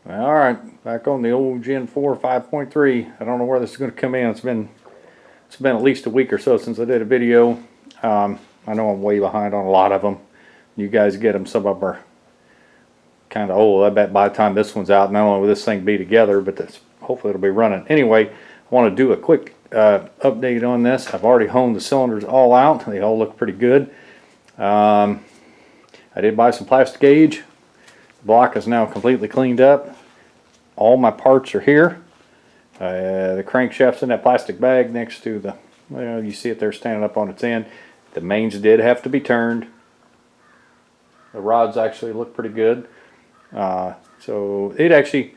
All right, back on the old Gen 4 5.3. I don't know where this is going to come in. It's been at least a week or so since I did a video. I know I'm way behind on a lot of them. You guys get them. Some of them are kind of old. I bet by the time this one's out, not only will this thing be together, but hopefully it'll be running. Anyway, I want to do a quick update on this. I've already honed the cylinders all out. They all look pretty good. I did buy some plastic gauge. The block is now completely cleaned up. All my parts are here. The crankshaft's in that plastic bag next to the, well, you see it there standing up on its end. The mains did have to be turned. The rods actually look pretty good. So it actually,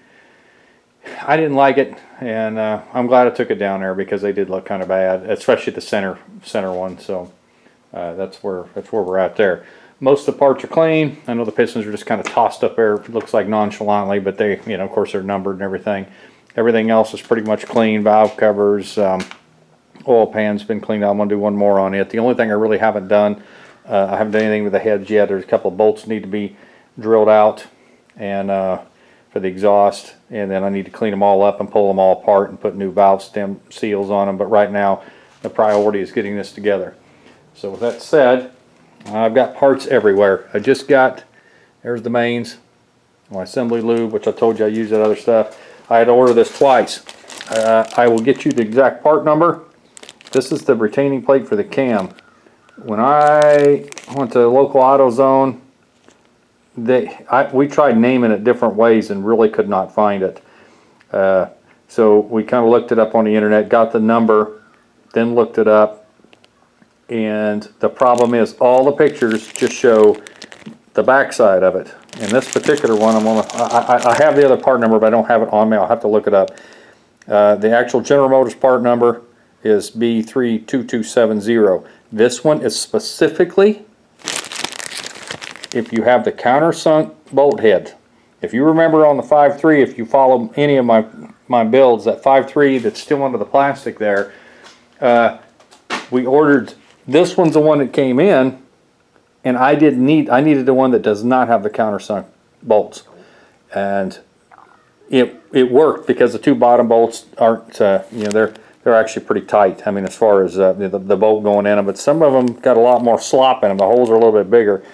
I didn't like it, and I'm glad I took it down there because they did look kind of bad, especially the center one. So that's where we're at there. Most of the parts are clean. I know the pistons are just kind of tossed up there. It looks like nonchalantly, but they, you know, of course they're numbered and everything. Everything else is pretty much clean. Valve covers, oil pan's been cleaned out. I'm gonna do one more on it. The only thing I really haven't done, I haven't done anything with the heads yet. There's a couple of bolts need to be drilled out, and for the exhaust, and then I need to clean them all up and pull them all apart and put new valve stem seals on them. But right now, the priority is getting this together. So with that said, I've got parts everywhere. I just got, there's the mains, my assembly lube, which I told you I use that other stuff. I had to order this twice. I will get you the exact part number. This is the retaining plate for the cam. When I went to local AutoZone, we tried naming it different ways and really could not find it. So we kind of looked it up on the internet, got the number, then looked it up. And the problem is all the pictures just show the back side of it. And this particular one, I have the other part number, but I don't have it on me. I'll have to look it up. The actual General Motors part number is B32270. This one is specifically if you have the countersunk bolt head. If you remember on the 5.3, if you follow any of my builds, that 5.3 that's still under the plastic there, we ordered. This one's the one that came in, and I needed the one that does not have the countersunk bolts, and it worked because the two bottom bolts aren't, you know, they're actually pretty tight. I mean, as far as the bolt going in them, but some of them got a lot more slop in them. The holes are a little bit bigger.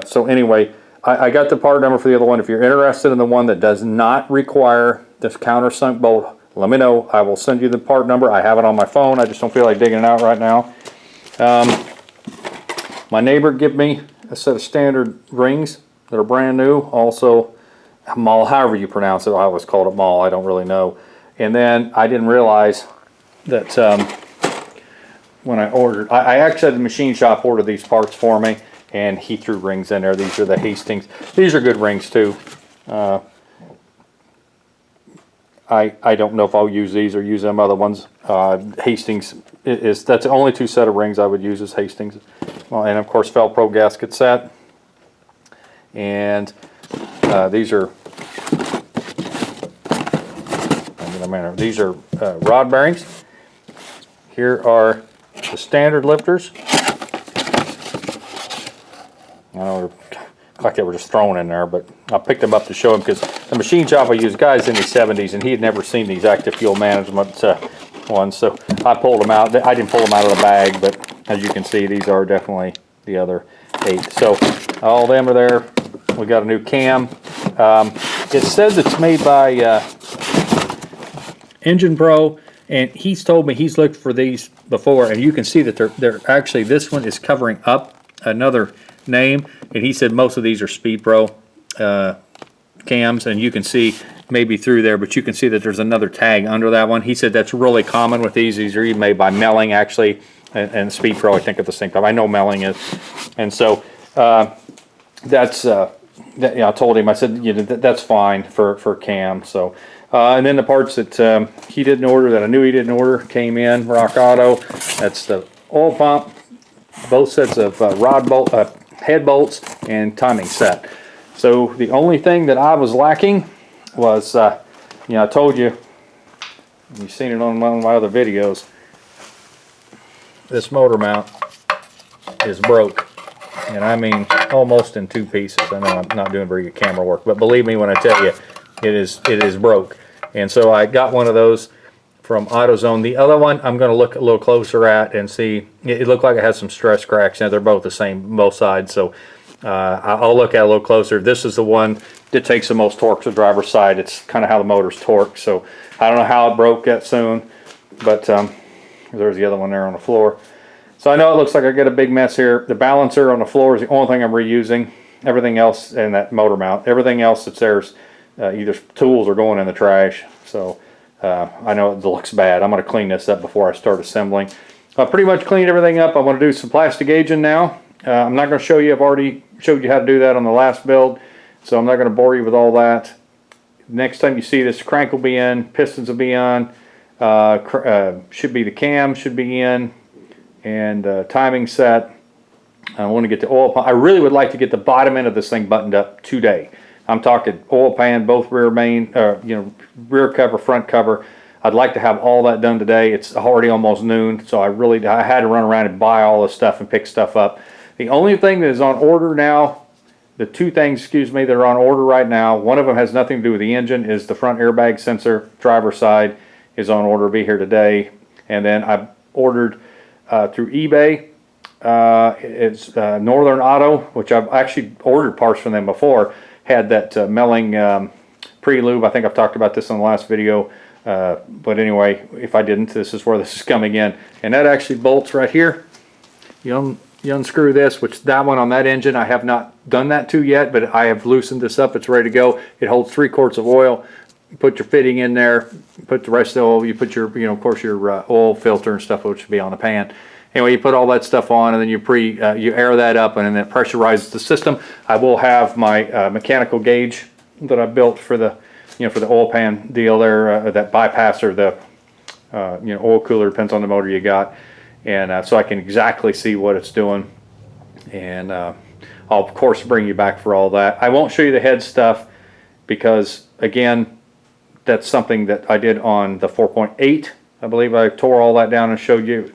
So anyway, I got the part number for the other one. If you're interested in the one that does not require this countersunk bolt, let me know. I will send you the part number. I have it on my phone. I just don't feel like digging it out right now. My neighbor gave me a set of standard rings that are brand new. Also, Mall, however you pronounce it. I always called it Mall. I don't really know. And then I didn't realize that when I ordered, I actually had the machine shop order these parts for me, and he threw rings in there. These are the Hastings. These are good rings too. I don't know if I'll use these or use them other ones. Hastings that's the only two set of rings I would use is Hastings. Well, and of course Felpro gasket set. And these are rod bearings. Here are the standard lifters. I know like they were just thrown in there, but I picked them up to show him because the machine shop I used, guy's in his 70s, and he had never seen these active fuel management ones, so I pulled them out. I didn't pull them out of the bag, but as you can see, these are definitely the other 8. So all of them are there. We got a new cam. It says it's made by Engine Pro, and he's told me he's looked for these before, and you can see that they're actually, this one is covering up another name, and he said most of these are Speed Pro cams, and you can see maybe through there, but you can see that there's another tag under that one. He said that's really common with these. These are even made by Melling actually, and Speed Pro I think at the same time. I know Melling is, and so that's yeah, I told him, I said, you know, that's fine for cam. So and then the parts that he didn't order, that I knew he didn't order, came in Rock Auto. That's the oil pump, both sets of head bolts, and timing set. So the only thing that I was lacking was, you know, I told you, you've seen it on one of my other videos, this motor mount is broke. And I mean almost in 2 pieces. I know I'm not doing very good camera work, but believe me when I tell you, it is broke. And so I got one of those from AutoZone. The other one I'm going to look a little closer at and see. It looked like it has some stress cracks, and they're both the same, both sides. So I'll look at it a little closer. This is the one that takes the most torque to the driver's side. It's kind of how the motor's torqued. So I don't know how it broke that soon, but there's the other one there on the floor. So I know it looks like I got a big mess here. The balancer on the floor is the only thing I'm reusing. Everything else, and that motor mount, everything else that's there is either tools or going in the trash. So I know it looks bad. I'm going to clean this up before I start assembling. I pretty much cleaned everything up. I want to do some plastic aging now. I'm not going to show you. I've already showed you how to do that on the last build, so I'm not going to bore you with all that. Next time you see this, crank will be in, pistons will be on, should be the cam should be in, and timing set. I want to get the oil pump. I really would like to get the bottom end of this thing buttoned up today. I'm talking oil pan, both rear main, rear cover, front cover. I'd like to have all that done today. It's already almost noon, so I had to run around and buy all this stuff and pick stuff up. The only thing that is on order now, the two things, excuse me, that are on order right now, one of them has nothing to do with the engine, is the front airbag sensor, driver's side, is on order to be here today. And then I ordered through eBay. It's Northern Auto, which I've actually ordered parts from them before, had that Melling pre-lube. I think I've talked about this in the last video. But anyway, if I didn't, this is where this is coming in. And that actually bolts right here. You unscrew this, which that one on that engine I have not done that to yet, but I have loosened this up. It's ready to go. It holds 3 quarts of oil. You put your fitting in there, put the rest of the oil, you put your, of course, your oil filter and stuff, which should be on the pan. Anyway, you put all that stuff on, and then you air that up, and then it pressurizes the system. I will have my mechanical gauge that I built for the, for the oil pan deal there, that bypasser, the oil cooler, depends on the motor you got. And so I can exactly see what it's doing, and I'll of course bring you back for all that. I won't show you the head stuff because, again, that's something that I did on the 4.8. I believe I tore all that down and showed you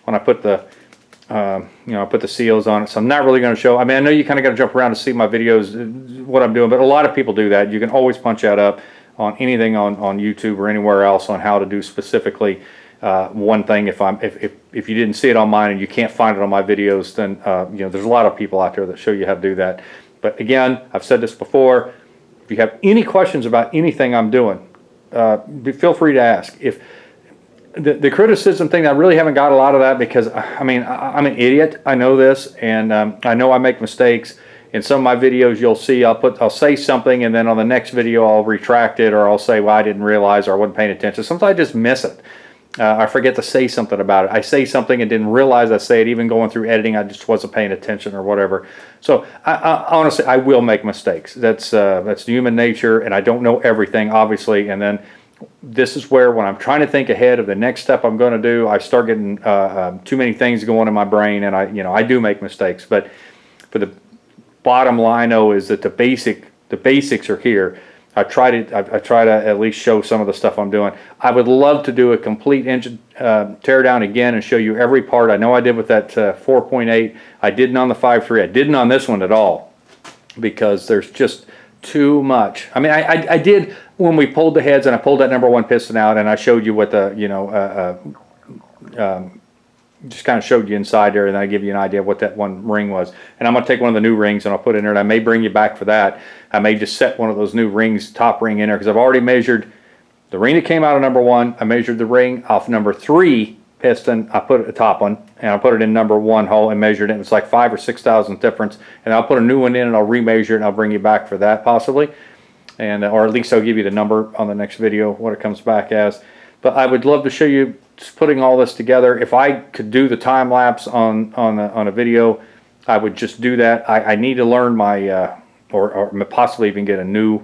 when I put the I put the seals on it. So I'm not really going to show. I mean, I know you kind of got to jump around to see my videos, what I'm doing, but a lot of people do that. You can always punch that up on anything on YouTube or anywhere else on how to do specifically one thing. If you didn't see it on mine and you can't find it on my videos, then there's a lot of people out there that show you how to do that. But again, I've said this before. If you have any questions about anything I'm doing, feel free to ask. If the criticism thing, I really haven't got a lot of that because I'm an idiot. I know this, and I know I make mistakes. In some of my videos, you'll see I'll say something, and then on the next video I'll retract it, or I'll say, well, I didn't realize, or I wasn't paying attention. Sometimes I just miss it. I forget to say something about it. I say something and didn't realize I say it. Even going through editing, I just wasn't paying attention or whatever. So I honestly, I will make mistakes. That's human nature, and I don't know everything, obviously. And then this is where, when I'm trying to think ahead of the next step I'm going to do, I start getting too many things going in my brain, and I do make mistakes. But for the bottom line, though, is that the basics are here. I try to at least show some of the stuff I'm doing. I would love to do a complete engine tear down again and show you every part. I know I did with that 4.8. I didn't on the 5.3. I didn't on this one at all because there's just too much. I mean, I did when we pulled the heads, and I pulled that number 1 piston out, and I showed you what the just kind of showed you inside there, and then I give you an idea of what that one ring was. And I'm going to take one of the new rings and I'll put it in there, and I may bring you back for that. I may just set one of those new rings, top ring, in there, because I've already measured the ring that came out of number 1. I measured the ring off number 3 piston. I put it the top one, and I put it in number 1 hole and measured it. It's like 5,000 or 6,000 difference, and I'll put a new one in and I'll remeasure it, and I'll bring you back for that possibly, and or at least I'll give you the number on the next video what it comes back as. But I would love to show you just putting all this together. If I could do the time lapse on a video, I would just do that. I need to learn my or possibly even get a new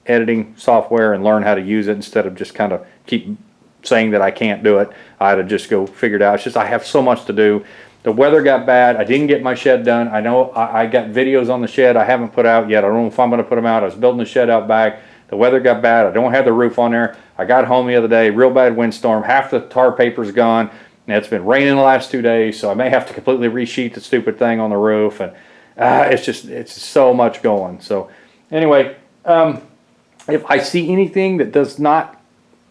editing software and learn how to use it instead of just kind of keep saying that I can't do it. I had to just go figure it out. It's just I have so much to do. The weather got bad. I didn't get my shed done. I know I got videos on the shed I haven't put out yet. I don't know if I'm going to put them out. I was building the shed out back. The weather got bad. I don't have the roof on there. I got home the other day, real bad windstorm. Half the tar paper's gone. And it's been raining the last 2 days, so I may have to completely resheet the stupid thing on the roof. And it's so much going. So anyway, If I see anything that does not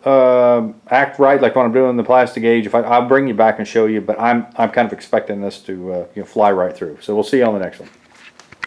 act right, like when I'm doing the plastic gauge, I'll bring you back and show you. But I'm kind of expecting this to fly right through. So we'll see you on the next one.